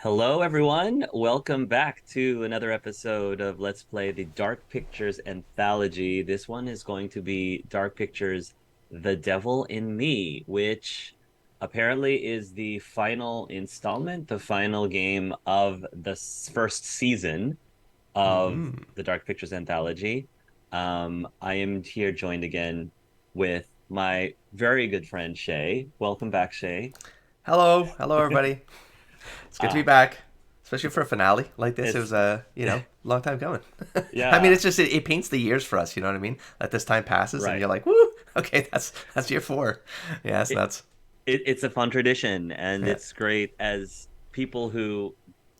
Hello, everyone. Welcome back to another episode of Let's Play the Dark Pictures Anthology. This one is going to be Dark Pictures The Devil in Me, which apparently is the final installment, the final game of the first season of Hmm. the Dark Pictures Anthology. I am here joined again with my very good friend Shay. Welcome back, Shay. Hello, everybody. It's good to be Uh, back, especially for a finale like this. It it's was a long time coming. I mean, yeah, it's just it paints the years for us. You know what I mean? That this time passes, and right. you're like, woo, okay, that's year four. Yeah, it's it, nuts. it's a fun tradition, and Yeah, it's great as people who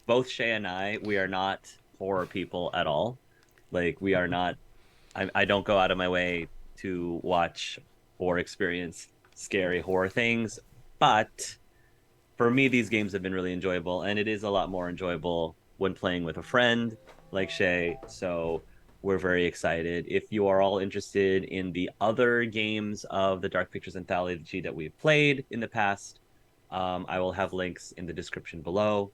both Shay and we are not horror people at all. Like we are not. I don't go out of my way to watch or experience scary horror things, but for me, these games have been really enjoyable, and it is a lot more enjoyable when playing with a friend like Shay. So we're very excited. If you are all interested in the other games of the Dark Pictures Anthology that we've played in the past, I will have links in the description below.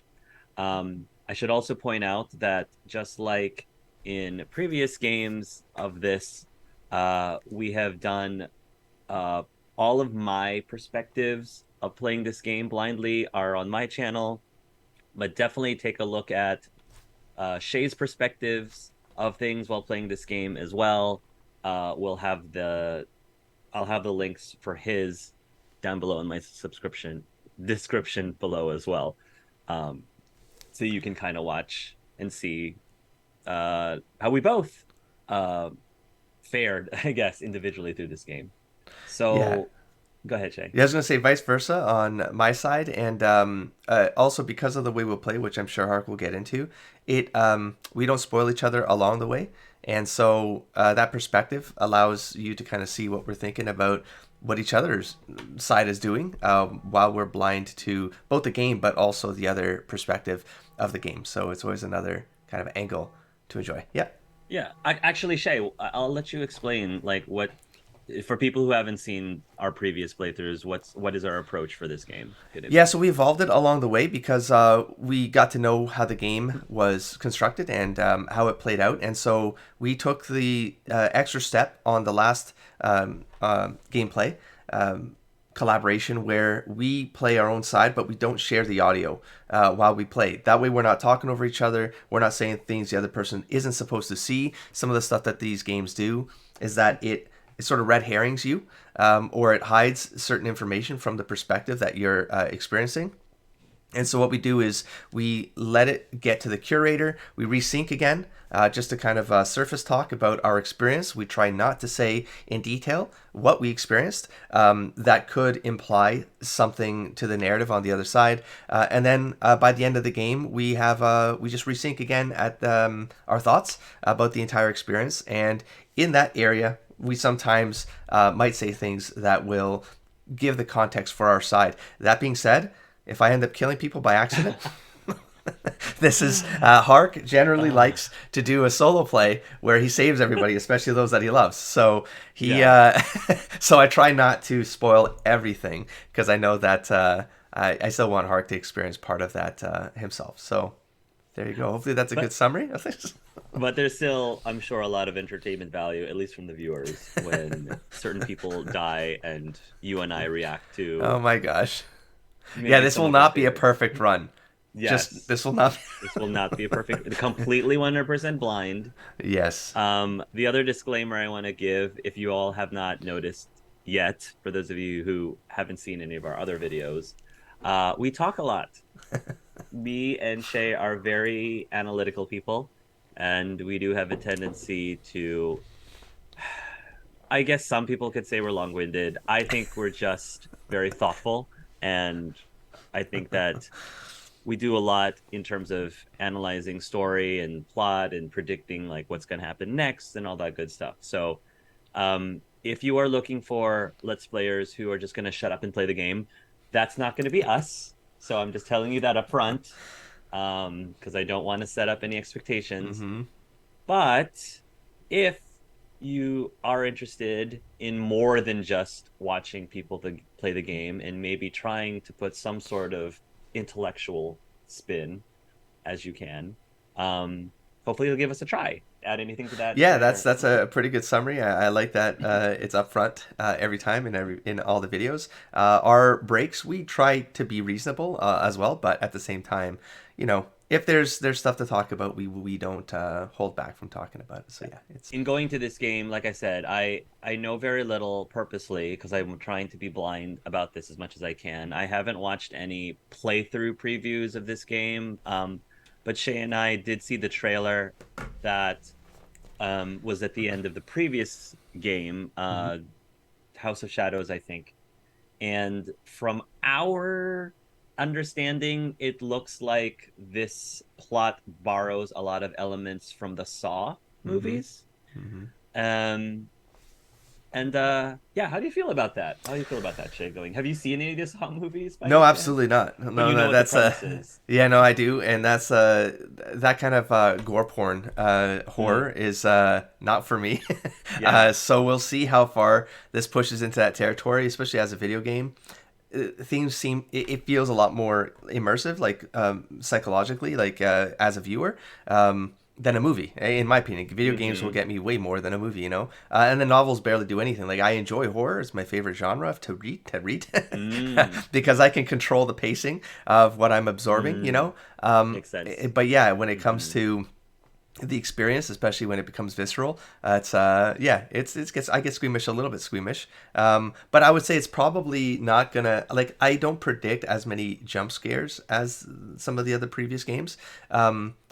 I should also point out that just like in previous games of this, we have done uh, all of my perspectives of playing this game blindly are on my channel, but definitely take a look at Shay's perspectives of things while playing this game as well. We'll have the I'll have the links for his down below in my subscription description below as well, um, so you can kind of watch and see how we both uh, fared, I guess, individually through this game. yeah. So go ahead, Shay. Yeah, I was gonna say vice versa on my side, and also because of the way we'll play, which I'm sure Hark will get into, it we don't spoil each other along the way, and so that perspective allows you to kind of see what we're thinking about what each other's side is doing while we're blind to both the game, but also the other perspective of the game. So it's always another kind of angle to enjoy. Yeah. Yeah, actually, Shay, I'll let you explain like what for people who haven't seen our previous playthroughs, what is our approach for this game going to Yeah, be? so we evolved it along the way because we got to know how the game was constructed and how it played out. And so we took the extra step on the last gameplay collaboration where we play our own side, but we don't share the audio while we play. That way, we're not talking over each other. We're not saying things the other person isn't supposed to see. Some of the stuff that these games do is that it sort of red herrings you, or it hides certain information from the perspective that you're experiencing. And so what we do is we let it get to the curator. We resync again, just to kind of surface talk about our experience. We try not to say in detail what we experienced. That could imply something to the narrative on the other side. And then by the end of the game, we just resync again at our thoughts about the entire experience. And in that area, we sometimes might say things that will give the context for our side. That being said, if I end up killing people by accident, this is Hark generally Uh, likes to do a solo play where he saves everybody, especially those that he loves. So he, yeah. so I try not to spoil everything because I know that I still want Hark to experience part of that himself. So there you go. Hopefully that's a good But summary of this. there's still, I'm sure, a lot of entertainment value, at least from the viewers, when certain people die and you and I react Oh to my gosh. Yeah, maybe this some will of our not be a favorites. perfect run. Just Yes, this will not. this will not be a perfect, completely 100% blind. Yes. The other disclaimer I want to give, if you all have not noticed yet, for those of you who haven't seen any of our other videos, we talk a lot. Me and Shay are very analytical people, and we do have a tendency to, I guess some people could say we're long-winded. I think we're just very thoughtful, and I think that we do a lot in terms of analyzing story and plot and predicting like what's going to happen next and all that good stuff. So, if you are looking for let's players who are just going to shut up and play the game, that's not going to be us. So I'm just telling you that up front, because I don't want to set up any expectations. Mm-hmm. But if you are interested in more than just watching people play the game and maybe trying to put some sort of intellectual spin as you can. Um, Hopefully, you'll give us a try. Add anything to that, Yeah, Shay, that's or a good? pretty good summary. I like that it's upfront every time in all the videos. Our breaks we try to be reasonable as well, but at the same time, if there's stuff to talk about, we don't hold back from talking about it. So yeah, it's In going to this game, like I said, I know very little purposely because I'm trying to be blind about this as much as I can. I haven't watched any playthrough previews of this game. But Shay and I did see the trailer that was at the end of the previous game, Mhm. House of Shadows, I think. And from our understanding, it looks like this plot borrows a lot of elements from the Saw Mhm. movies. Mhm. Um, and yeah, how do you feel about that? How do you feel about that, Shay? Going, have you seen any of these Saw movies by any No, chance? absolutely not. But No, you know no, what the that's premise is. yeah, no, I do, and that's that kind of gore porn Mm, horror is not for me. yeah. So we'll see how far this pushes into that territory, especially as a video game. Themes seem it feels a lot more immersive, like psychologically, like as a viewer. Than a movie, in my opinion. Video games will Mm-hmm. get me way more than a movie, And the novels barely do anything. Like I enjoy horror; it's my favorite genre to read, Mm, because I can control the pacing of what I'm absorbing, mm. Makes sense. But yeah, when it comes Mm-hmm. to the experience, especially when it becomes visceral, it's yeah, it's gets I get squeamish, a little bit squeamish. But I would say it's probably not gonna, like, I don't predict as many jump scares as some of the other previous games,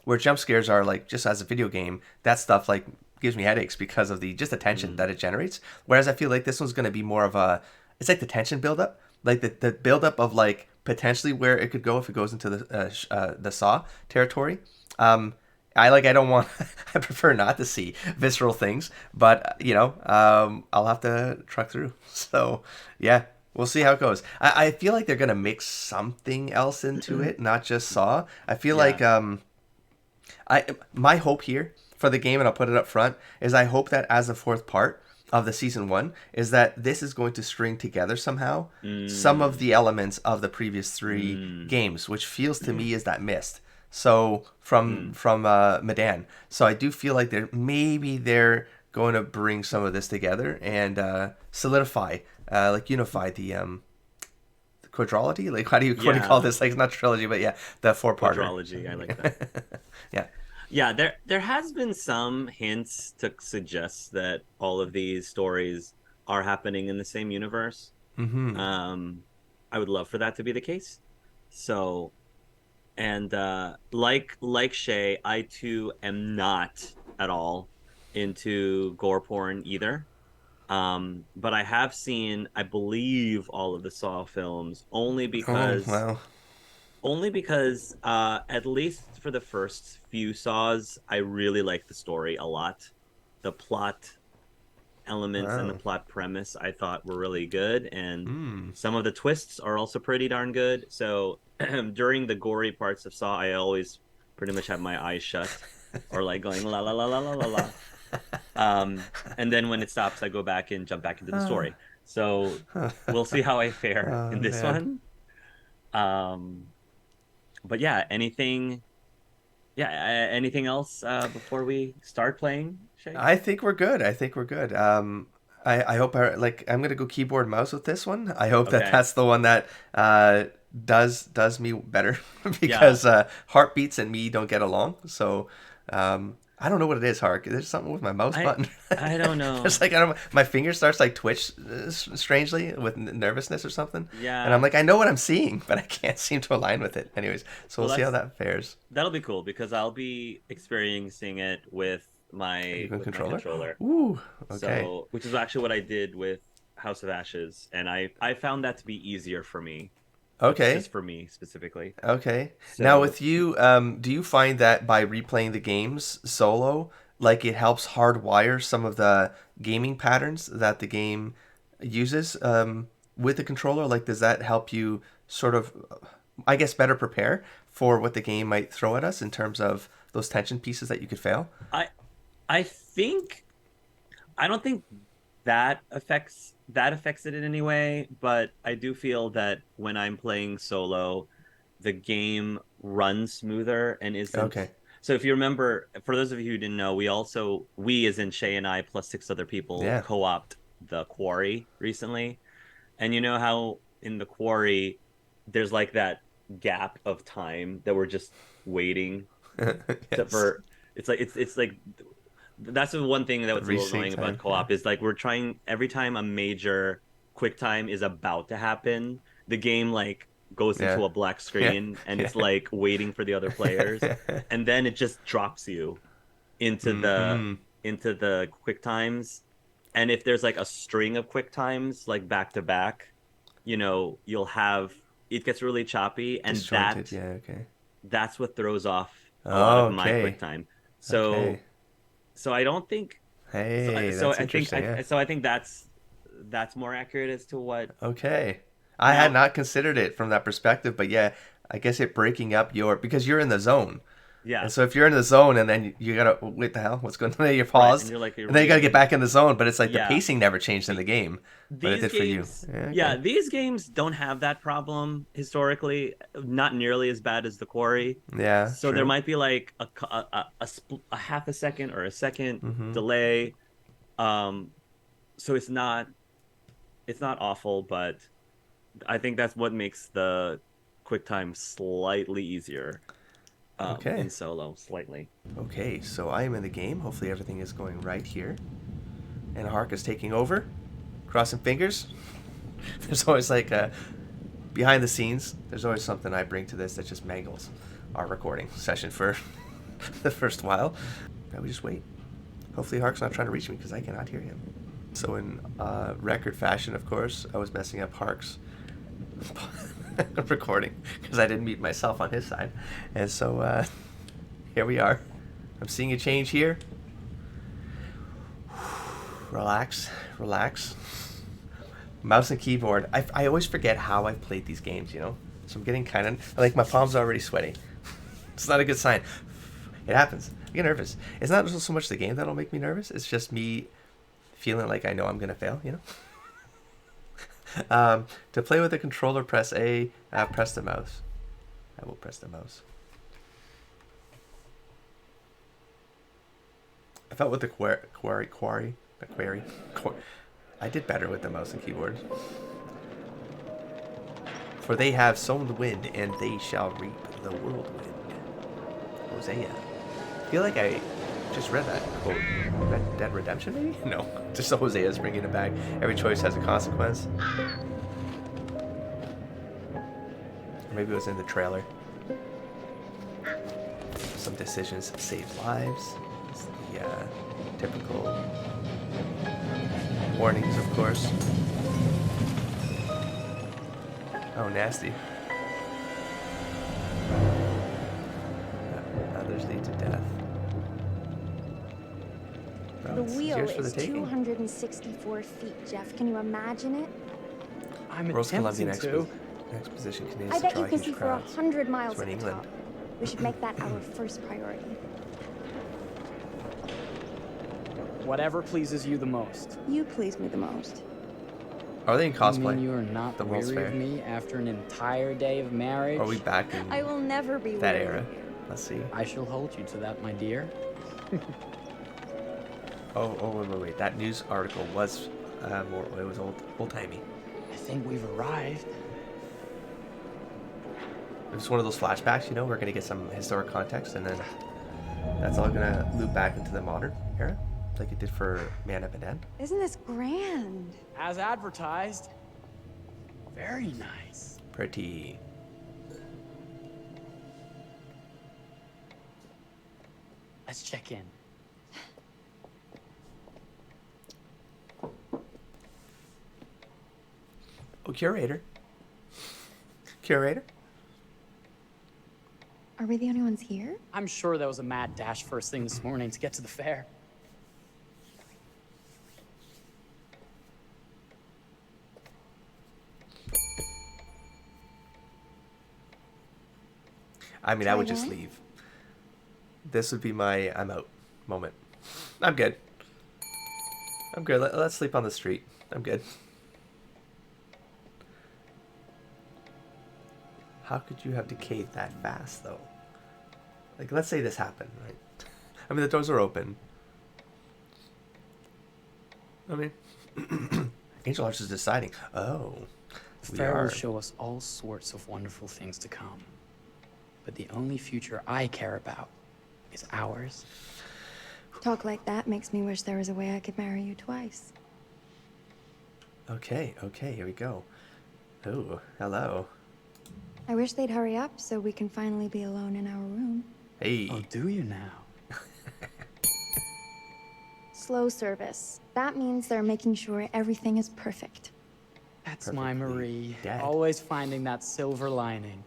where jump scares are like, just as a video game, that stuff like gives me headaches because of the just the tension Mm. that it generates. Whereas I feel like this one's gonna be more of a, it's like the tension buildup, like the buildup of like potentially where it could go if it goes into the Saw territory. I don't want I prefer not to see visceral things, but I'll have to truck through. So yeah, we'll see how it goes. I feel like they're gonna mix something else into it, not just Saw. I feel like Yeah. I my hope here for the game, and I'll put it up front, is I hope that as a fourth part of the season one, is that this is going to string together somehow some of Mm. the elements of the previous three Mm. games, which feels to me is that mist. So from Mm. from Medan. So I do feel like they're going to bring some of this together and solidify, like unify the quadrilogy. Like what do you call Yeah. this? Like it's not trilogy, but yeah, the four parter. Quadrology. I like that. Yeah. Yeah, there has been some hints to suggest that all of these stories are happening in the same universe. Mm-hmm. Um, I would love for that to be the case. So, and like Shay, I too am not at all into gore porn either. But I have seen, I believe, all of the Saw films Oh well. only because at least for the first few Saws, I really liked the story a lot. The plot elements and the Wow. plot premise I thought were really good, and Hmm. some of the twists are also pretty darn good. So during the gory parts of Saw, I always pretty much have my eyes shut or like going la la la la la la la. And then when it stops, I go back and jump back into the story. So we'll see how I fare Oh in this man. one. Um, but yeah, anything else before we start playing, Shay? I think we're good. I think we're good. I hope I'm gonna go keyboard mouse with this one. I hope that Okay. that's the one that does me better Yeah. because heartbeats and me don't get along. So I don't know what it is, Hark. There's something with my mouse I button. I don't There's know. like, I don't. My finger starts like twitch strangely with nervousness or something, and I'm Yeah. like, I know what I'm seeing, but I can't seem to align with it. Anyways, so we'll Well, see how that's that fares. that'll be cool because I'll be experiencing it Are you going with my controller? controller. Ooh, okay. So, which is actually what I did with House of Ashes, and I found that to be easier for me, Okay. just for me specifically. Okay. Now So, with you, do you find that by replaying the games solo, like it helps hardwire some of the gaming patterns that the game uses with the controller? Like, does that help you sort of, I guess, better prepare for what the game might throw at us in terms of those tension pieces that you could fail? I I think I don't think that affects it in any way, but I do feel that when I'm playing solo, the game run smoother and isn't. Okay. So if you remember, for those of you who didn't know, we as in Shay and I plus six other people Yeah. co-opt the Quarry recently. And you know how in the Quarry there's like that gap of time that we're just waiting to Yes. for it's like that's the one thing that The was a little racing annoying time. about Yeah. co-op is like we're trying every time a major quick time is about to happen, the game like goes Yeah. into a black Yeah. screen and Yeah. it's like waiting for the other players, and then it just drops you into the Mm-hmm. into the quick times. And if there's like a string of quick times like back to back, you'll have it gets really choppy, and Disjointed. Yeah. Okay. that's what throws off a lot of my quick Okay. time. Okay. So I don't think Hey, that's interesting. Yeah. I think that's more accurate as to what Okay. I had now. not considered it from that perspective, but yeah, I guess it breaking up your because you're in the zone. Yeah, And so if you're in the zone and then you gotta wait the hell, what's going on? You're right. And paused, you're and then you gotta get waiting. back in the zone. But it's like the Yeah, pacing never changed in the the game, but it these did for you. games, Yeah, yeah, okay. these games don't have that problem historically. Not nearly as bad as the Quarry. Yeah, So there true. might be like a half a second or a second Mm-hmm. delay. Um, so it's not awful, but I think that's what makes the quick time slightly easier Okay. in solo, slightly. Okay. So I am in the game. Hopefully everything is going right here, and Hark is taking over. Crossing fingers. There's always like behind the scenes. There's always something I bring to this that just mangles our recording session for the first while. Now we just wait. Hopefully Hark's not trying to reach me because I cannot hear him. So in record fashion, of course, I was messing up Hark's recording because I didn't mute myself on his side. And so here we are. I'm seeing a change here. Relax, relax. Mouse and keyboard. I always forget how I've played these games, you know? So I'm getting kind of... Like, my palms are already sweaty. It's not a good sign. It happens. I get nervous. It's not so much the game that'll make me nervous. It's just me feeling like I know I'm going to fail, you know? To play with the controller, press A. Press the mouse. I will press the mouse. I felt with the quarry. I did better with the mouse and keyboard. For they have sown the wind, and they shall reap the whirlwind. Hosea. I feel like I just read that quote. Red Dead Redemption, maybe? No. Just Hosea's bringing it back. Every choice has a consequence. Or maybe it was in the trailer. Some decisions save lives. It's the typical warnings, of course. Oh, nasty. Others lead to death. Well, The it's wheel yours for the is taking. 264 feet, Jeff. Can you imagine it? I'm Rose Columbian attempting to. Exposition I continues to bet draw you can huge see for crowds. 100 miles It's at in the England. top. We should make that our first priority. Whatever pleases you the most. You please me the most. Are they in You cosplay? mean you are not The World's weary Fair? of me after an entire day of marriage? Or are we back in I will never be that weary era? of you. Let's see. I shall hold you to that, my dear. Wait. That news article was more. It was old timey. I think we've arrived. It was one of those flashbacks, you know. We're gonna get some historic context, and then that's all gonna loop back into the modern era, like it did for Man Up and End. Isn't this grand? As advertised. Very nice. Pretty. Let's check in. Oh, curator. Curator. Are we the only ones here? I'm sure that was a mad dash first thing this morning to get to the fair. I mean, Try I would just again? leave. This would be my I'm out moment. I'm good. I'm good. Let's sleep on the street. I'm good. How could you have decayed that fast, though? Like, let's say this happened, right? I mean, the doors are open. I mean, AngelArts is deciding. Oh, The we fair are. will show us all sorts of wonderful things to come. But the only future I care about is ours. Talk like that makes me wish there was a way I could marry you twice. Okay, here we go. Oh, hello. I wish they'd hurry up so we can finally be alone in our room. Hey. Oh, do you now? Slow service. That means they're making sure everything is perfect. That's my Perfectly Marie. dead. Always finding that silver lining.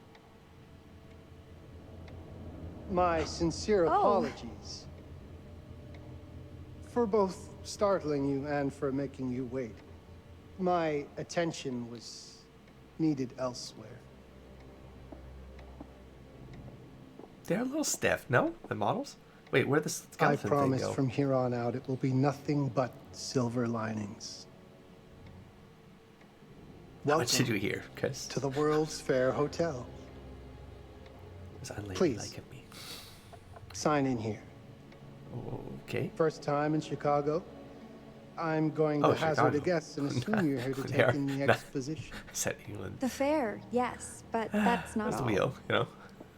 My sincere Oh. apologies for both startling you and for making you wait. My attention was needed elsewhere. They're a little stiff, no? The models? Wait, where the I skeleton thing promise go? from here on out it will be nothing but silver linings. How much did Welcome you hear? Because to the World's Fair Hotel. it was unladylike Please. of me. Sign in here. Okay. First time in Chicago. I'm going to Oh, hazard Chicago. a guess and assume you're here to They take are. in the No. exposition. I said England. The fair, yes, but that's not That's the all. wheel, you know?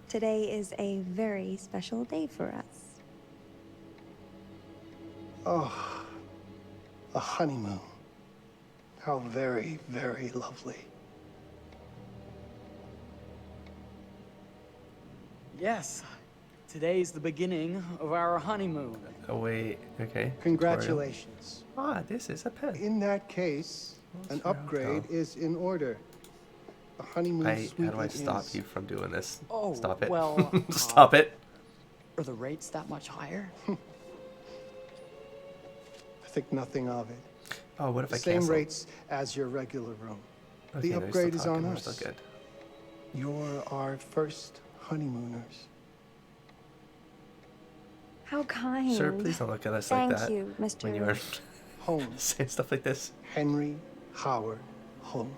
Today is a very special day for us. Oh, a honeymoon. How very, very lovely. Yes. Today's the beginning of our honeymoon. Oh, wait. Okay. Congratulations. Tutorial. Ah, this is a pen. In that case, an Fair upgrade hotel. is in order. A honeymoon How suite do I it stop is. you from doing this? Oh, Stop it. well, Stop it. Are the rates that much higher? I think nothing of it. Oh, what if The I same cancel? rates as your regular room. Okay, The they're upgrade still is on talking, we're us. still good. You're our first honeymooners. How kind. Sir, please don't look at us Thank like that. you, Mr. When you're Holmes. saying stuff like this. Henry Howard Holmes.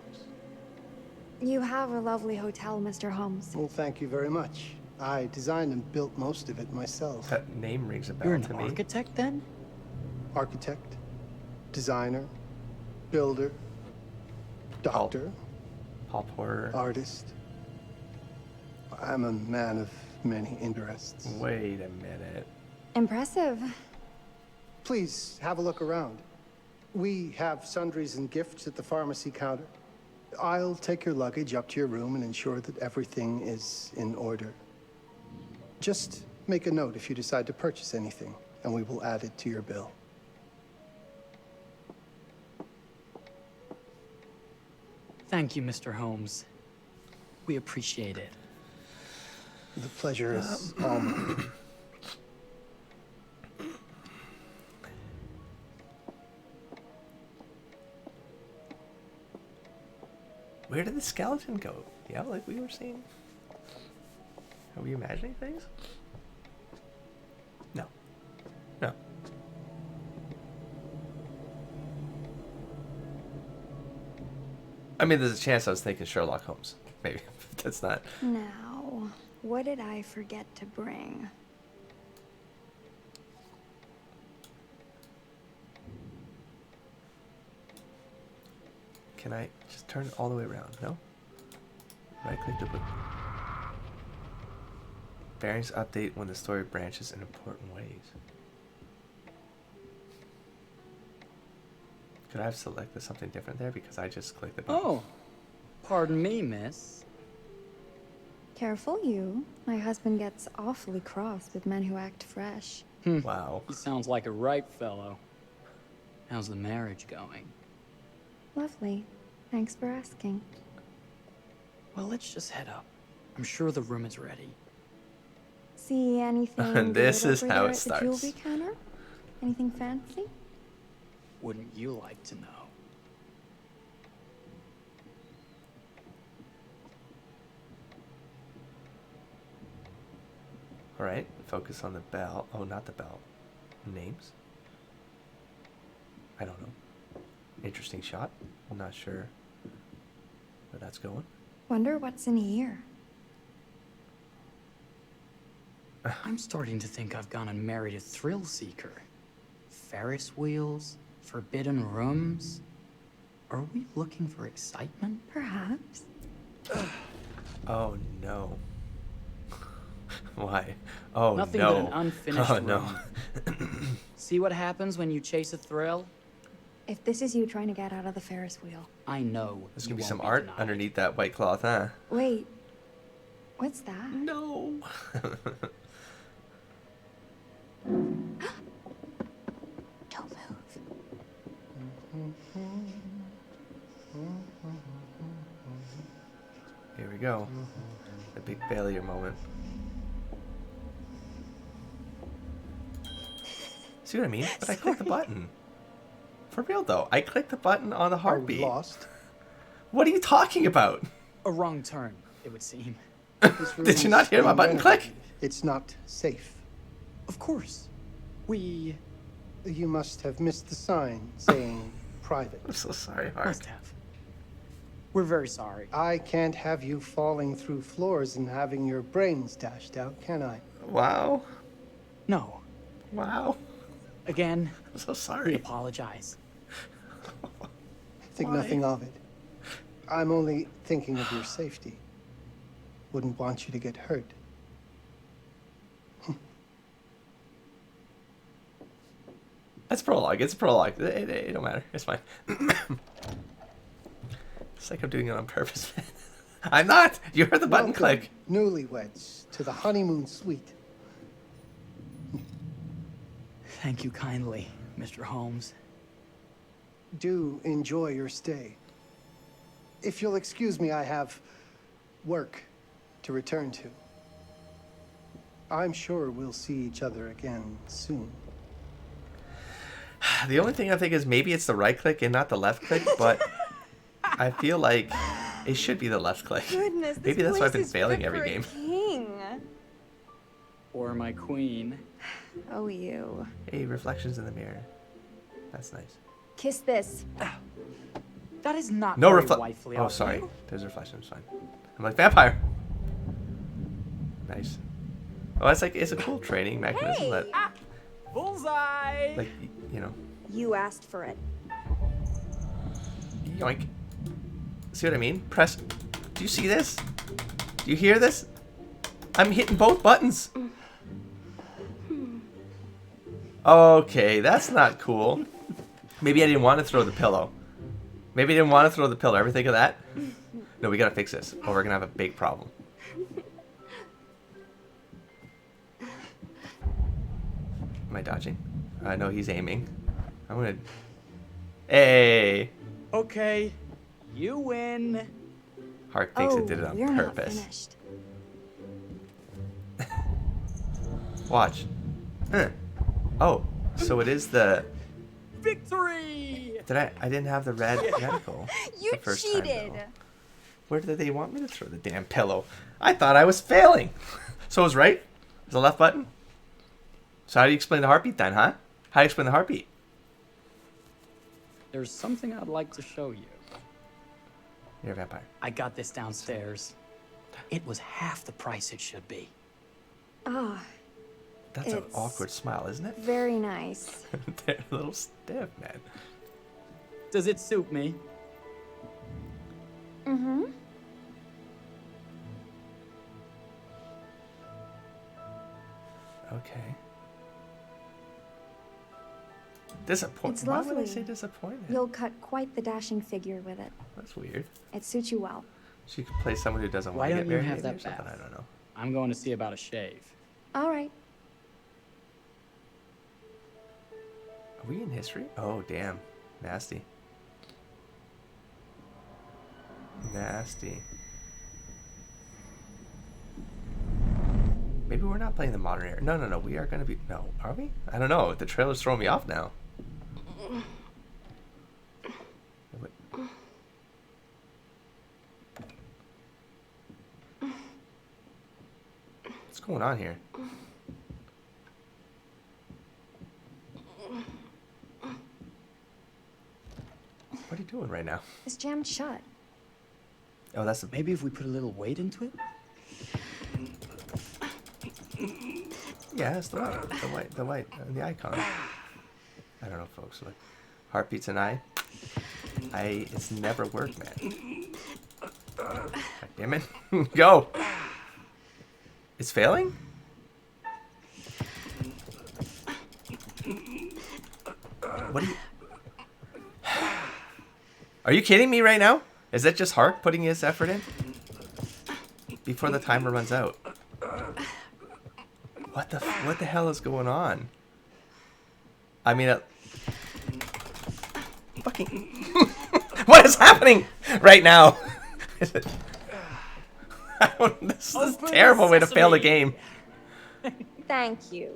You have a lovely hotel, Mr. Holmes. Well, thank you very much. I designed and built most of it myself. That name rings a bell You're an to me. architect then? Architect, designer, builder, doctor, Pop horror. artist. I'm a man of many interests. Wait a minute. Impressive. Please have a look around. We have sundries and gifts at the pharmacy counter. I'll take your luggage up to your room and ensure that everything is in order. Just make a note if you decide to purchase anything, and we will add it to your bill. Thank you, Mr. Holmes. We appreciate it. The pleasure is all mine. Where did the skeleton go? Yeah, like we were seeing. Are we imagining things? No. No. I mean, there's a chance I was thinking Sherlock Holmes. Maybe. But that's not. Now, what did I forget to bring? Can I just turn it all the way around? No? Right click to put. Bearings update when the story branches in important ways. Could I have selected something different there? Because I just clicked the button. Oh, pardon me, miss. Careful you. My husband gets awfully cross with men who act fresh. Wow. He sounds like a ripe fellow. How's the marriage going? Lovely. Thanks for asking. Well, let's just head up. I'm sure the room is ready. See anything And this good is over how there it at the starts. jewelry counter? Anything fancy? Wouldn't you like to know? Alright, focus on the bell. Oh, not the bell. Names? I don't know. Interesting shot. I'm not sure where that's going. Wonder what's in here. I'm starting to think I've gone and married a thrill seeker. Ferris wheels, forbidden rooms. Are we looking for excitement? Perhaps. Oh no. Why? Oh Nothing no. but an unfinished Oh no. room. See what happens when you chase a thrill? If this is you trying to get out of the Ferris wheel. I know. There's you gonna be won't some art denied. underneath that white cloth, huh? Wait. What's that? No. Don't move. Here we go. The big failure moment. See what I mean? But I clicked the button. For real though, I clicked the button on the Are we heartbeat. lost? What are you talking about? A wrong turn, it would seem. This room Did you not is hear my being button click? renovated. It's not safe. Of course. We You must have missed the sign saying private. I'm so sorry, Hark. must have. We're very sorry. I can't have you falling through floors and having your brains dashed out, can I? Wow. No. Wow. Again, I'm so we sorry. apologize. Think Why? nothing of it. I'm only thinking of your safety. Wouldn't want you to get hurt. It's prologue. It's prologue. It don't matter. It's fine. It's like I'm doing it on purpose. I'm not. You heard the button Welcome, click. newlyweds, to the honeymoon suite. Thank you kindly, Mr. Holmes. Do enjoy your stay. If you'll excuse me, I have work to return to. I'm sure we'll see each other again soon. The only thing I think is maybe it's the right click and not the left click, but I feel like it should be the left click. Goodness, Maybe that's why I've been failing every game. King. Or my queen. Oh, you. Hey, reflections in the mirror. That's nice. Kiss this. That is not No very reflect. wifely Oh, of sorry. you. There's reflections. Fine. I'm like vampire. Nice. Oh, that's like it's a cool training mechanism that, Bullseye! like, you know, You asked for it. yoink. See what I mean? Press. Do you see this? Do you hear this? I'm hitting both buttons. Okay, that's not cool. Maybe I didn't want to throw the pillow. Maybe I didn't want to throw the pillow. Ever think of that? No, we gotta fix this, or we're gonna have a big problem. Am I dodging? No, he's aiming. I'm gonna. Hey! Okay, you win. Hark thinks it did it you're on not purpose. finished. Watch. Oh, so it is the. Victory! I didn't have the red reticle. You the first time, cheated. though. Where did they want me to throw the damn pillow? I thought I was failing. So it was right? It was the left button? So how do you explain the heartbeat then, huh? How do you explain the heartbeat? There's something I'd like to show you. You're a vampire. I got this downstairs. It was half the price it should be. Ah, That's an It's- awkward smile, isn't it? very nice. They're a little stiff, man. Does it suit me? Mm-hmm. Okay. Disappointed. It's Why would I lovely. say disappointed? You'll cut quite the dashing figure with it. That's weird. It suits you well. She could play someone who doesn't Why want to don't get you married have maybe, that or something. bath? I don't know. I'm going to see about a shave. All right. Are we in history? Oh, damn. Nasty. Nasty. Maybe we're not playing the modern era. No, no, no. We are going to be... No, are we? I don't know. The trailer's throwing me off now. Wait. What's going on here? What are you doing right now? It's jammed shut. Oh, that's the... Maybe if we put a little weight into it? Yeah, it's the white, the icon. I don't know, folks. Look, heartbeat's an eye. It's never worked, man. God damn it. Go. It's failing? What are you... Are you kidding me right now? Is that just Hark putting his effort in? Before the timer runs out. What the hell is going on? I mean, fucking... What is happening right now? This is a terrible way to fail the game. Thank you.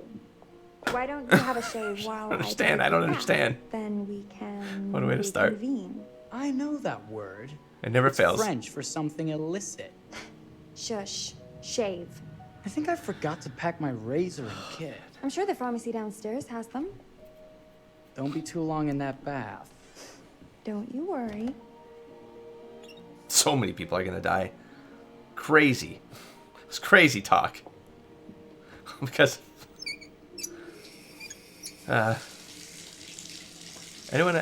Why don't you have a shave while I don't understand. Then we can What a way to start. reconvene. I know that word. It never It's fails. French for something illicit. Shush. Shave. I think I forgot to pack my razor and kit. I'm sure the pharmacy downstairs has them. Don't be too long in that bath. Don't you worry. So many people are gonna die. Crazy. It's crazy talk. Because anyone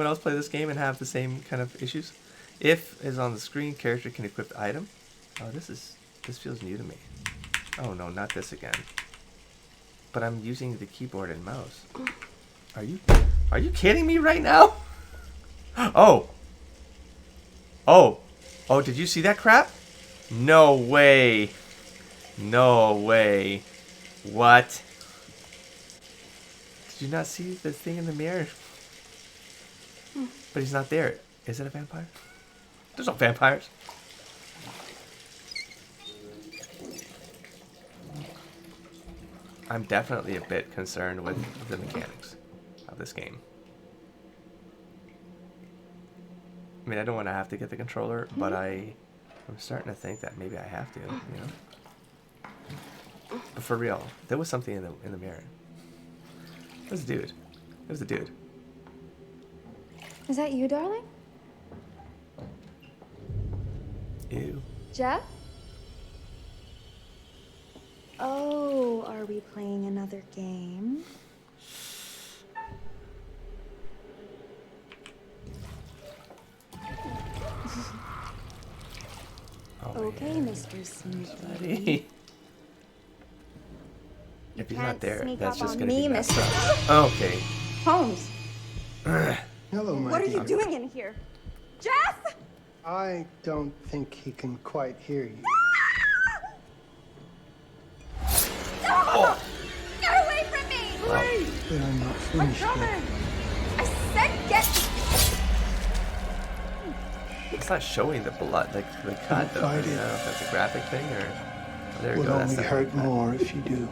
else play this game and have the same kind of issues? If is on the screen, character can equip item. Oh, this feels new to me. Oh no, not this again. But I'm using the keyboard and mouse. Are you kidding me right now? Oh. Oh. Oh, did you see that crap? No way. No way. What? Did you not see the thing in the mirror? But he's not there. Is it a vampire? There's no vampires. I'm definitely a bit concerned with the mechanics of this game. I mean, I don't want to have to get the controller, but I'm starting to think that maybe I have to, you know? But for real, there was something in the mirror. It was a dude. It was a dude. Is that you, darling? Ew. Jeff? Oh, are we playing another game? Oh, Okay, man. Mr. Sneaky. Buddy. If he's not there, sneak that's up just on gonna me, be messed Mr. up. Okay. Holmes, Hello, my what are dear. you doing in here? Jeff! I don't think he can quite hear you. No! Get away from me! Please! But I'm not I'm finished yet. coming! I said get... It's not showing the blood, like the cut. Though. I Fight don't it. know if that's a graphic thing or. Oh, there It you will go. only That's the hurt cut. more if you do.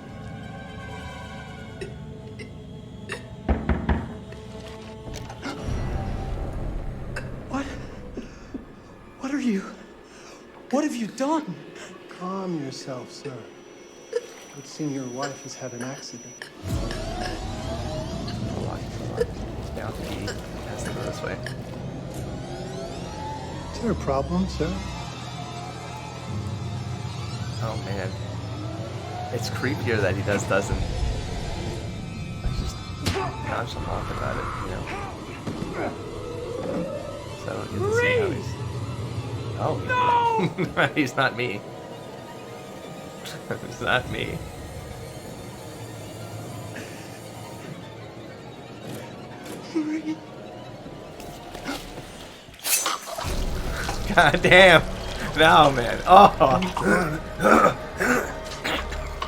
What have you done? Calm yourself, sir. It would seem your wife has had an accident. Hold on. It's bound to be. It has to go this way. Is there a problem, sir? Oh man. It's creepier that he doesn't. He's just nonchalant about it, you know. So you get to see how he's. Oh no! He's not me. It's not me. God damn! No, man. Oh!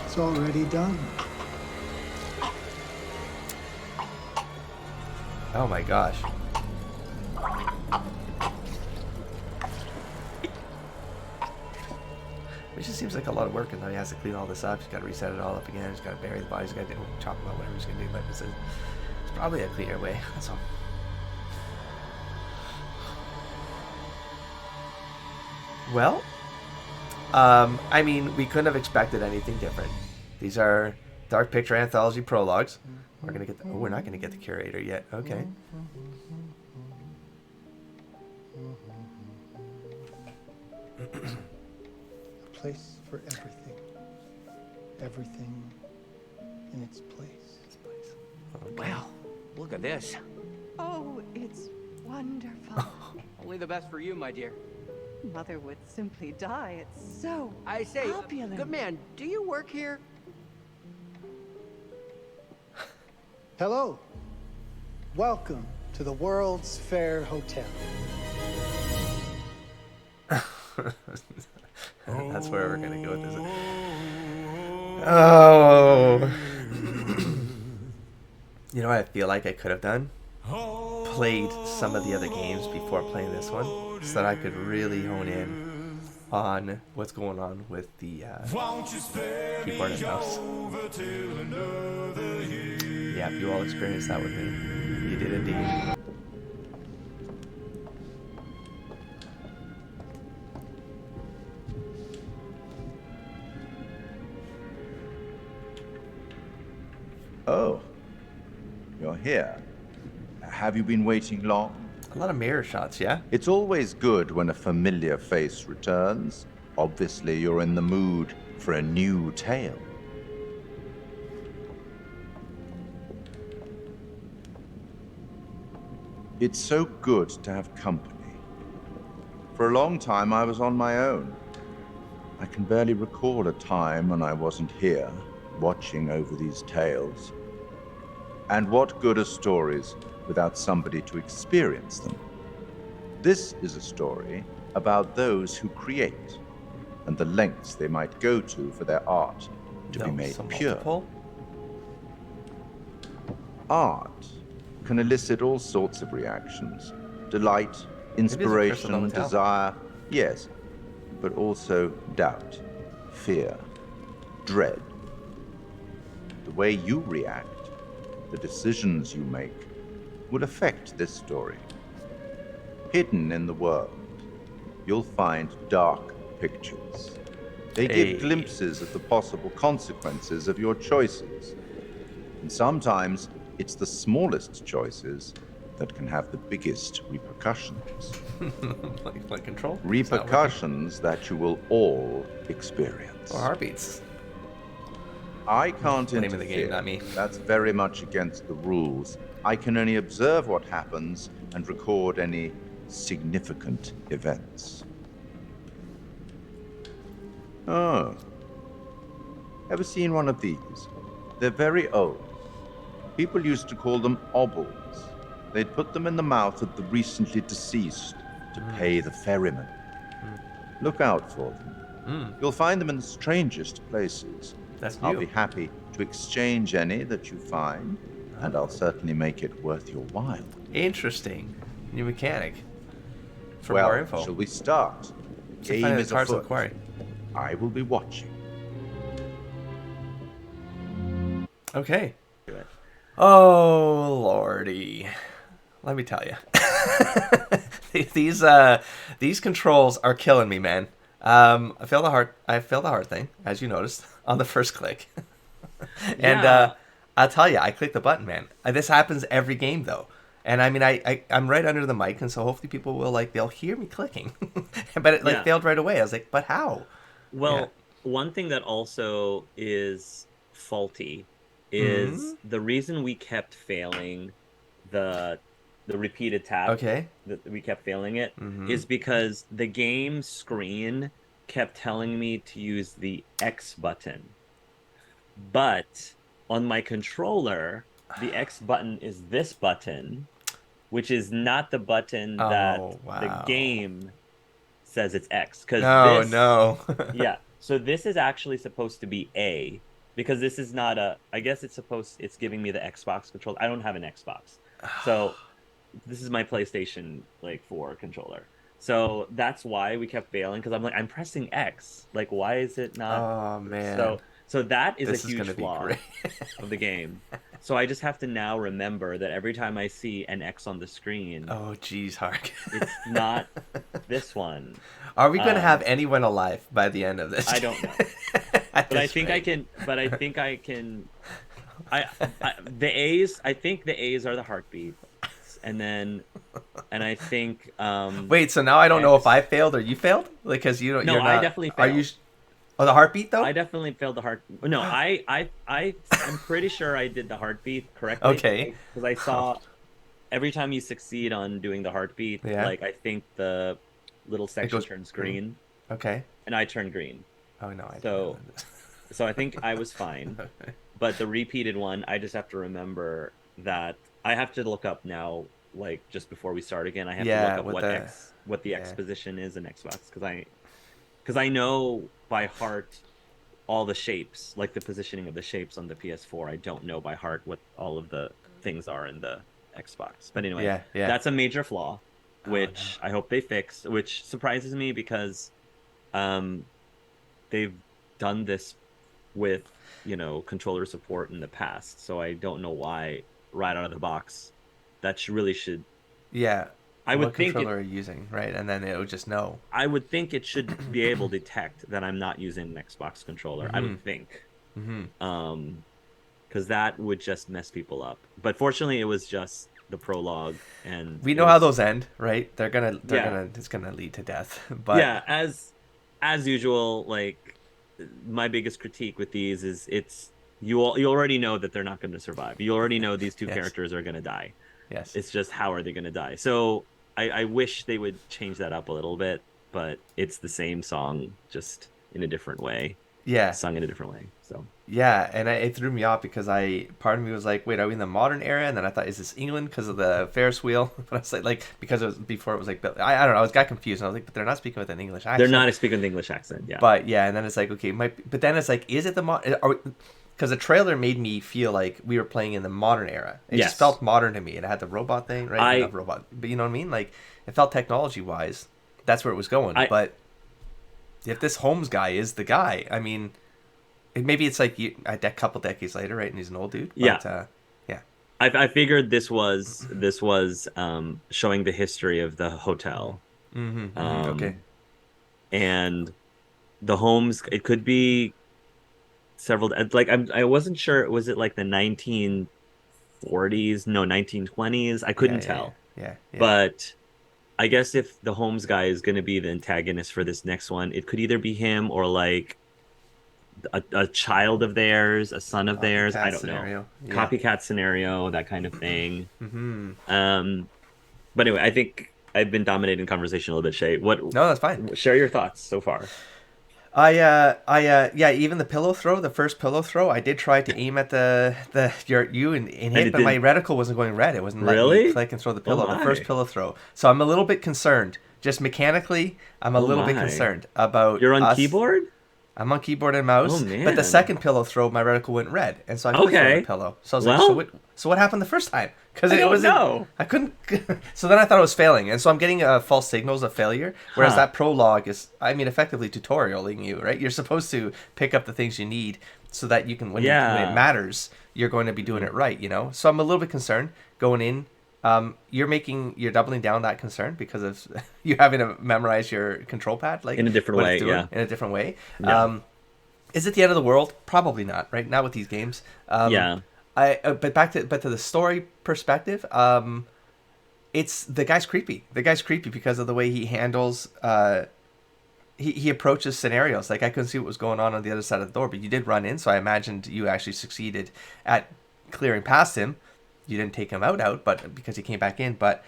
It's already done. Oh my gosh. It just seems like a lot of work, and then he has to clean all this up. He's got to reset it all up again. He's got to bury the body. He's got to chop him up, whatever he's going to do. But it's probably a cleaner way. That's all. Well, I mean, we couldn't have expected anything different. These are Dark Picture Anthology prologues. We're gonna get. We're not gonna get the curator yet. Okay. A place for everything. Everything in its place. Wow, look at this. Oh, it's wonderful. Only the best for you, my dear. Mother would simply die. It's so I say, opulent. good man, do you work here? Hello. Welcome to the World's Fair Hotel. That's where we're gonna go with this. Oh. You know what I feel like I could have done? Played some of the other games before playing this one, so that I could really hone in on what's going on with the keyboard and mouse. Yeah, if you all experienced that with me, you did indeed. Oh, you're here. Have you been waiting long? A lot of mirror shots, yeah? It's always good when a familiar face returns. Obviously, you're in the mood for a new tale. It's so good to have company. For a long time, I was on my own. I can barely recall a time when I wasn't here, watching over these tales. And what good are stories without somebody to experience them? This is a story about those who create, and the lengths they might go to for their art to be made pure. Multiple? Art can elicit all sorts of reactions. Delight, inspiration, desire, yes, but also doubt, fear, dread. The way you react, the decisions you make, will affect this story. Hidden in the world, you'll find dark pictures. They give glimpses of the possible consequences of your choices. And sometimes it's the smallest choices that can have the biggest repercussions. like Control? Repercussions that you will all experience. Or heartbeats. I can't Name interfere. of the game, not me. That's very much against the rules. I can only observe what happens and record any significant events. Oh. Ever seen one of these? They're very old. People used to call them obols. They'd put them in the mouth of the recently deceased to pay the ferryman. Look out for them. You'll find them in the strangest places. That's I'll new. be happy to exchange any that you find, and I'll certainly make it worth your while. Interesting. New mechanic. For well, more info. shall we start? Game Finding is the cards in the afoot. quarry. I will be watching. Okay. Oh lordy, let me tell you, these controls are killing me, man. I failed the hard thing, as you noticed on the first click, and I'll tell you, I clicked the button, man. This happens every game though, and I mean, I'm right under the mic, and so hopefully people will they'll hear me clicking, but it failed right away. I was like, but how? Well, one thing that also is faulty is the reason we kept failing the repeated tap. Okay. That we kept failing it is because the game screen kept telling me to use the X button. But on my controller, the X button is this button, which is not the button that the game says it's X. No. Yeah. So this is actually supposed to be A. Because this is not I guess it's giving me the Xbox controller. I don't have an Xbox. So this is my PlayStation 4 controller. So that's why we kept failing, because I'm pressing X. Like, why is it not? Oh man. So that is This a is huge gonna be flaw great. of the game. So I just have to now remember that every time I see an X on the screen, Oh geez, Hark. it's not this one. Are we gonna have anyone alive by the end of this? I don't know. But I think I can. The A's. I think the A's are the heartbeat, and I think. Wait, so now I don't know if I failed or you failed, because you don't. No, you're not, I definitely failed. Are you? Oh, the heartbeat though. I definitely failed the heart. No, I'm pretty sure I did the heartbeat correctly Okay. because I saw every time you succeed on doing the heartbeat, Yeah. like I think the little It section goes turns green. green, Okay. and I turned green. Oh no, I didn't know So, so I think I was fine. that. But the repeated one, I just have to remember that I have to look up now, like just before we start again. I have to look Yeah, up with the what the X yeah. position is in Xbox because I know by heart all the shapes, like the positioning of the shapes on the PS4. I don't know by heart what all of the things are in the Xbox. But anyway, Yeah, yeah. that's a major flaw, Oh no. which I hope they fix, which surprises me because um they've done this with, controller support in the past. So I don't know why right out of the box really should Yeah. I What would think controller it are you using, right? And then it would just know. I would think it should be able to detect that I'm not using an Xbox controller. I Mm-hmm. would think. Mm-hmm. Um because that would just mess people up. But fortunately, it was just the prologue, and We it know how was those end, right? yeah, it's gonna lead to death. But yeah. As usual, like my biggest critique with these is you already know that they're not going to survive. You already know these two yes, characters are going to die. yes. It's just how are they going to die? So I wish they would change that up a little bit, but it's the same song, just in a different way, Yeah. sung in a different way. So Yeah, and it threw me off because part of me was like, wait, are we in the modern era? And then I thought, is this England because of the Ferris wheel? But I was like, because it was before it was like, I don't know, I got confused. And I was like, but they're not speaking with an English they're accent. not speaking the English accent. Yeah. But yeah, and then it's like, okay, but then it's like, is it the because the trailer made me feel like we were playing in the modern era. It just Yes. felt modern to me, and it had the robot thing, right? I Not robot, but you know what I mean? Like it felt technology wise, that's where it was going. I But if this Holmes guy is the guy, I mean, maybe it's like a couple decades later, right? And he's an old dude. yeah. But yeah. I figured this was showing the history of the hotel. Mm-hmm, mm-hmm. Okay. Um, and the homes, it could be several, like I wasn't sure, was it like the 1940s, no, 1920s? I Yeah, couldn't yeah, yeah, tell. yeah, yeah. But I guess if the Holmes guy is going to be the antagonist for this next one, it could either be him or like a child of theirs, a son of theirs. I Copycat don't know. scenario. Yeah. Copycat scenario, that kind of thing. Mm-hmm. Um, but anyway, I think I've been dominating the conversation a little bit, Shay. No, that's fine. Share your thoughts so far. Yeah, even the pillow throw, the first pillow throw, I did try to aim at you and And hit, it but my didn't reticle wasn't going red. It wasn't letting me really? click and throw the Oh pillow, the first my. pillow throw. So I'm a little bit concerned. Just mechanically, I'm a Oh little bit my. concerned about You're on us. keyboard? I'm on keyboard and Oh mouse, but the man. second pillow throw, my reticle went red, and so I could throw the Okay. pillow. So I was like, Well, so what happened the first time? Because I it don't wasn't, know. I couldn't. So then I thought it was failing, and so I'm getting false signals of failure. Whereas Huh. that prologue is, I mean, effectively tutorialing you, right? You're supposed to pick up the things you need so that you can, when it Yeah. matters, you're going to be doing it right, you know. So I'm a little bit concerned going in. You're doubling down that concern because of you having to memorize your control pad, like In a different what way, it's doing yeah. in a different way. Yeah. Is it the end of the world? Probably not. Right now with these games. Yeah. But to the story perspective. It's the guy's creepy. The guy's creepy because of the way he handles. He approaches scenarios. Like I couldn't see what was going on the other side of the door, but you did run in, so I imagined you actually succeeded at clearing past him. You didn't take him out, but because he came back in. But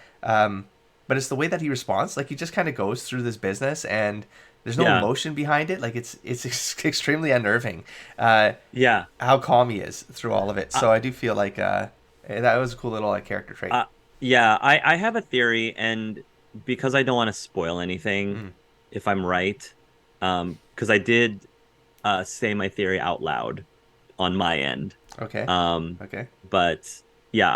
it's the way that he responds. Like he just kind of goes through this business and there's no Yeah. emotion behind it. Like it's extremely unnerving. Yeah. How calm he is through all of it. So I do feel like that was a cool little character trait. Yeah, I have a theory, and because I don't want to spoil anything, Mm. if I'm right, because I did say my theory out loud on my end. Okay. Um, Okay. but yeah,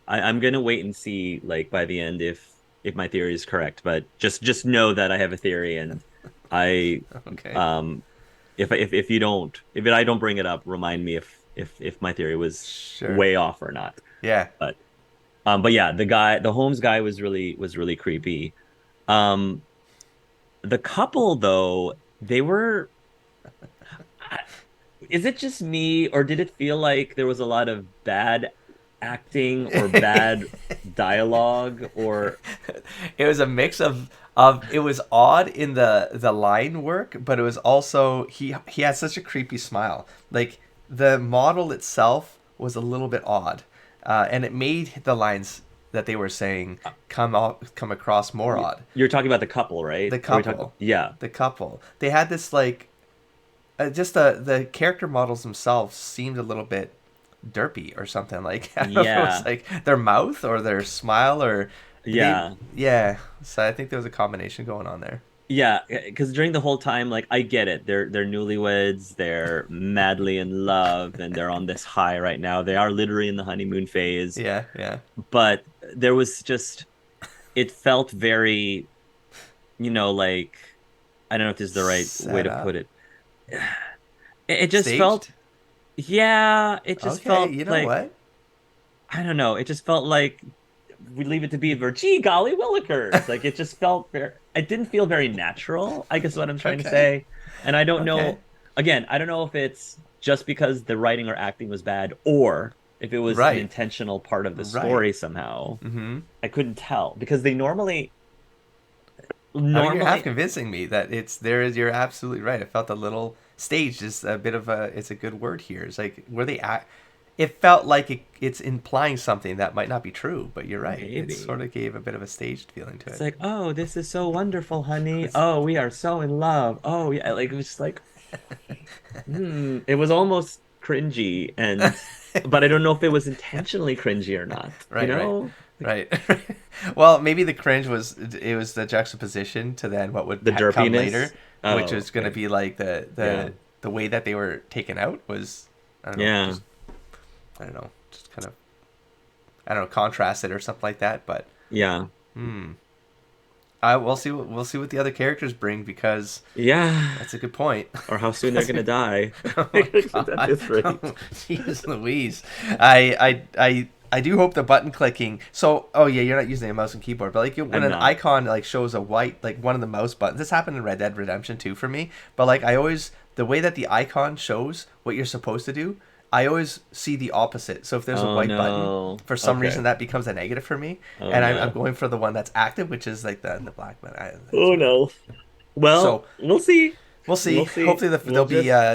I'm gonna wait and see, like by the end, if my theory is correct. But just know that I have a theory, and I Okay. if I don't bring it up, remind me if my theory was Sure. way off or not. Yeah. But yeah, the Holmes guy was really creepy. Um, the couple though, they were. Is it just me, or did it feel like there was a lot of bad acting or bad dialogue or It was a mix of it was odd in the line work, but it was also he had such a creepy smile. Like the model itself was a little bit odd, and it made the lines that they were saying come across more odd. you're talking about the couple, right? The Are we talking- couple, yeah. the couple. They had this like, just the character models themselves seemed a little bit derpy or something. Like I don't know if it Yeah. was like their mouth or their smile or Yeah. yeah. So I think there was a combination going on there. Yeah, because during the whole time, like I get it. They're newlyweds, they're madly in love, and they're on this high right now. They are literally in the honeymoon phase. Yeah, yeah. But there was just it felt very, like I don't know if this is the right way Set to up. put it. It just Staged? felt yeah, it just Okay, felt you know like what? I don't know. It just felt like we leave it to Beaver. Gee, golly willikers. Like it just felt very, it didn't feel very natural, I guess is what I'm trying to Okay. say. And I don't Okay. know, again, I don't know if it's just because the writing or acting was bad or if it was Right. an intentional part of the Right. story somehow. Mm-hmm. I couldn't tell because they normally I mean, you're half normally convincing me that it's there. You're absolutely right. It felt a little staged. Is a bit of a. It's a good word here. It's like were they act. It felt like it's implying something that might not be true, but you're right. Maybe. It sort of gave a bit of a staged feeling to it. it's like, oh, this is so wonderful, honey. Oh, we are so in love. Oh, yeah. Like, it was just like, it was almost cringy. But I don't know if it was intentionally cringy or not. Right, you know? Right. Well, maybe the cringe was the juxtaposition to then what would The come derpiness? later, Oh, which is going to okay. be like the Yeah. the way that they were taken out was I don't know, Yeah. just, I don't know, just kind of I don't know, contrasted or something like that. But Yeah. we'll see what the other characters bring because Yeah. that's a good point. Or how soon they're going to die. Oh my At this rate. God. Jeez Louise. I do hope the button clicking. So, oh yeah, you're not using a mouse and keyboard, but like when I'm an not. icon like shows a white like one of the mouse buttons. This happened in Red Dead Redemption 2 for me. But like I always the way that the icon shows what you're supposed to do, I always see the opposite. So if there's a Oh, white no. button, for some Okay. reason that becomes a negative for me, Oh, and no. I'm going for the one that's active, which is like the black button. Oh, no. Well, So- we'll see. We'll see. We'll see. Hopefully, We'll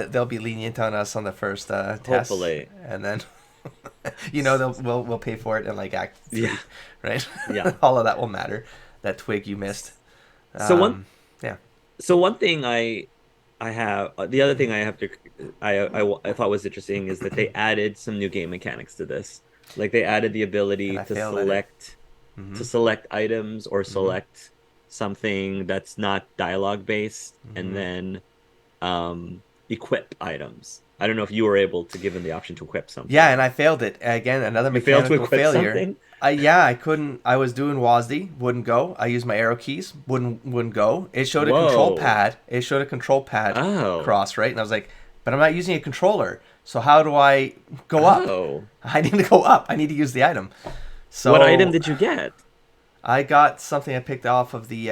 they'll be lenient on us on the first test. Hopefully. And then, we'll pay for it in like Act 3, Yeah. right? Yeah. All of that will matter. That twig you missed. So one- yeah. So one thing I have the other thing I have to I thought was interesting is that they added some new game mechanics to this. Like they added the ability And I to failed at it. select Mhm. to select items or select something that's not dialogue based and then equip items. I don't know if you were able to give them the option to equip something. Yeah, and I failed it again. Another You failed to mechanical equip failure. something? I couldn't. I was doing WASD, wouldn't go. I used my arrow keys, wouldn't go. It showed a control Whoa. pad. It showed a control pad Oh. cross, right? And I was like, but I'm not using a controller. So how do I go up? Oh. I need to go up. I need to use the item. So What item did you get? I got something I picked off of the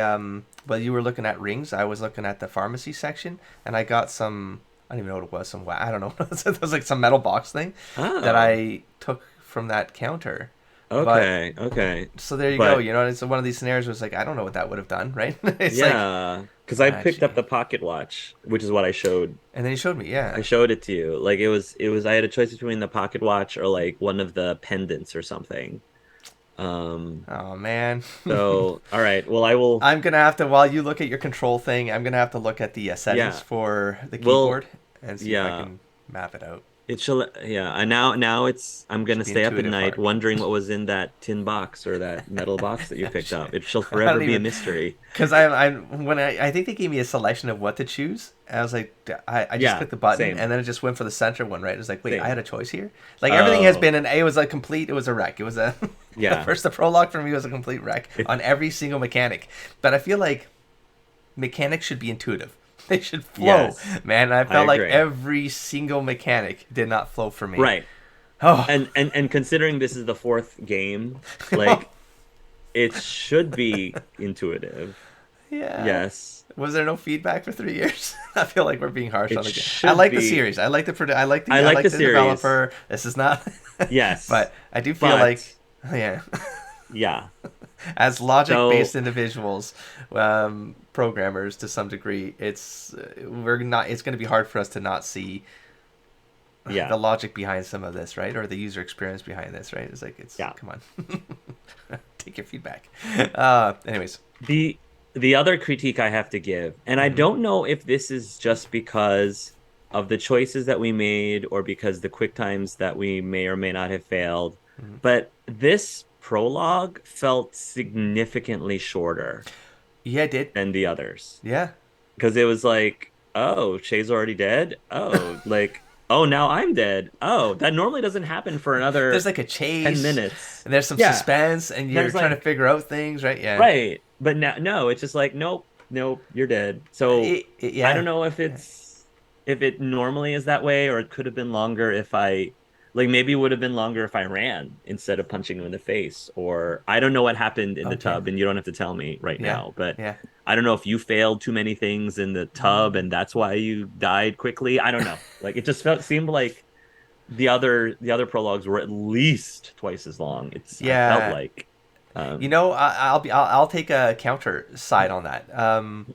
well, you were looking at rings. I was looking at the pharmacy section, and I got some. I don't even know what it was. I don't know. It was like some metal box thing that Oh. I took from that counter. Okay, okay. So there you But- go. You know, it's one of these scenarios where it's like I don't know what that would have done, right? It's like, Yeah, because I picked up Actually. the pocket watch, which is what I showed. and then he showed me, yeah. I showed it to you. Like it was. I had a choice between the pocket watch or like one of the pendants or something. Oh man. So all right. Well, I will. I'm gonna have to while you look at your control thing. I'm gonna have to look at the settings Yeah. for the Well, keyboard and see if yeah. I can map it out. It shall. Yeah. And now it's. I'm gonna Should be stay up at intuitive night hard. wondering what was in that tin box or that metal box that you picked up. It shall don't forever be a even- mystery. Because I think they gave me a selection of what to choose. And I was like, I just Yeah, clicked the button, same. and then it just went for the center one, right? It was like, wait, Same. I had a choice here. Like everything has Oh. been it was a complete. It was a wreck. It was a Yeah. the prologue for me was a complete wreck on every single mechanic. But I feel like mechanics should be intuitive. They should flow, Yes. man. I felt like agree. every single mechanic did not flow for me. Right. Oh, And considering this is the fourth game, like it should be intuitive. yeah. Yes. Was there no feedback for 3 years? I feel like we're being harsh It on the game. should I like the be. series. I like the I like the series. developer. This is not. Yes. But I do feel But- like, yeah, Yeah. as logic-based So- individuals, programmers to some degree, it's it's going to be hard for us to not see Yeah. the logic behind some of this, right? Or the user experience behind this, right? It's like, Yeah. come on, take your feedback. Anyways, The other critique I have to give, and I don't know if this is just because of the choices that we made or because the quick times that we may or may not have failed, but this prologue felt significantly shorter yeah, it did. than the others. Yeah, Because it was like, oh, Shay's already dead. Oh, like, oh, now I'm dead. Oh, that normally doesn't happen for another there's like a 10 chase, minutes. and there's some Yeah. suspense, and you're There's trying like- to figure out things, right? Yeah, Right. But now, no, it's just like, nope, you're dead. So Yeah. I don't know if if it normally is that way, or it could have been longer if maybe it would have been longer if I ran instead of punching him in the face, or I don't know what happened in the Okay. tub, and you don't have to tell me right Yeah. now, but Yeah. I don't know if you failed too many things in the tub and that's why you died quickly. I don't know. Like it just seemed like the other prologues were at least twice as long. I felt like I'll take a counter side on that.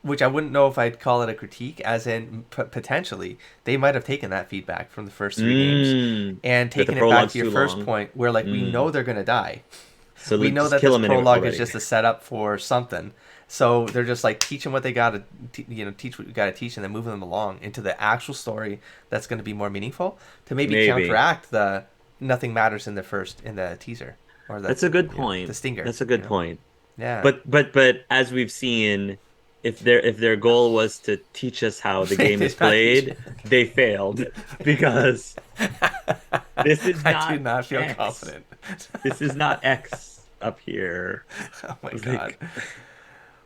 Which I wouldn't know if I'd call it a critique, as in potentially they might have taken that feedback from the first 3 games and that the taken it back prologue's to your too first long. point, where like we know they're gonna die. So We know just that kill this him in prologue is already. just a setup for something. So they're just like teach them what they gotta, teach what you gotta teach, and then moving them along into the actual story that's going to be more meaningful to maybe counteract the nothing matters in the teaser. Or That's a good point. The stinger. That's a good point. Yeah. But as we've seen, if their goal was to teach us how the game is played, they failed because this is not. I do not feel X. confident. This is not X up here. Oh my Like- god.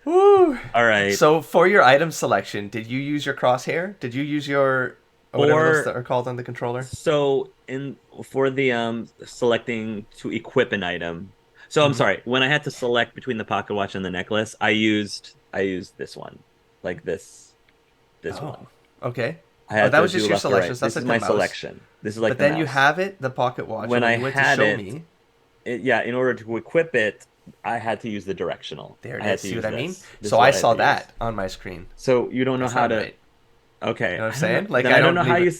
Woo. All right. So for your item selection, did you use your crosshair? Did you use your whatever those that are called on the controller? So for the selecting to equip an item. So I'm sorry, when I had to select between the pocket watch and the necklace, I used this one. Like this one. Okay. I had that to was just do your left or right. selections. That's This is like my the mouse. selection. This is like But the then you mouse. have it, the pocket watch. When and I you went had to show it, me. in order to equip it, I had to use the directional. There it I had is. to See use what I mean? this. This is So what I had saw to that use. on my screen. So you don't know That's how not to. right. Okay. You know what I'm saying? Like, Then I I don't don't know how believe you.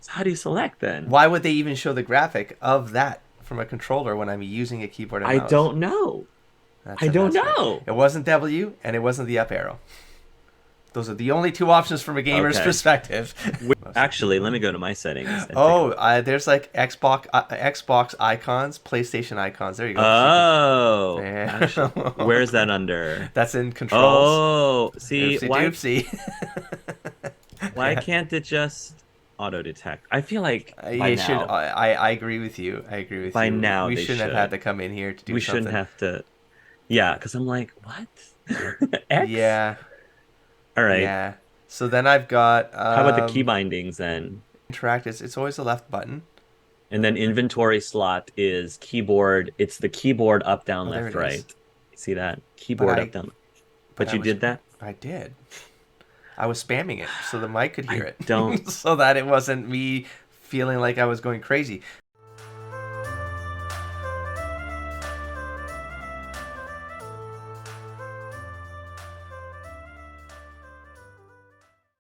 How do you select then? Why would they even show the graphic of that from a controller when I'm using a keyboard and I mouse? don't know. That's I a don't mess, right? know. It wasn't W and it wasn't the up arrow. Those are the only 2 options from a gamer's Okay. perspective. Actually, let me go to my settings. and take a Oh, there's like Xbox icons, PlayStation icons. There you go. Oh, Yeah. actually, where's that under? That's in controls. Oh, see, Oopsie doopsie. why can't it just auto detect? I feel like by You now, should. I agree with you. I agree with By you. now we they shouldn't have should. had to come in here to do we something. shouldn't have to. Yeah, because I'm like, what? X? Yeah. All right. Yeah. So then I've got. How about the key bindings then? Interact is it's always the left button. And then inventory slot is keyboard. It's the keyboard up, down, Oh, there left, it is. right. See that? Keyboard I- up, down. but But I you was- did that? I did. I was spamming it so the mic could hear I it. don't- so that it wasn't me feeling like I was going crazy.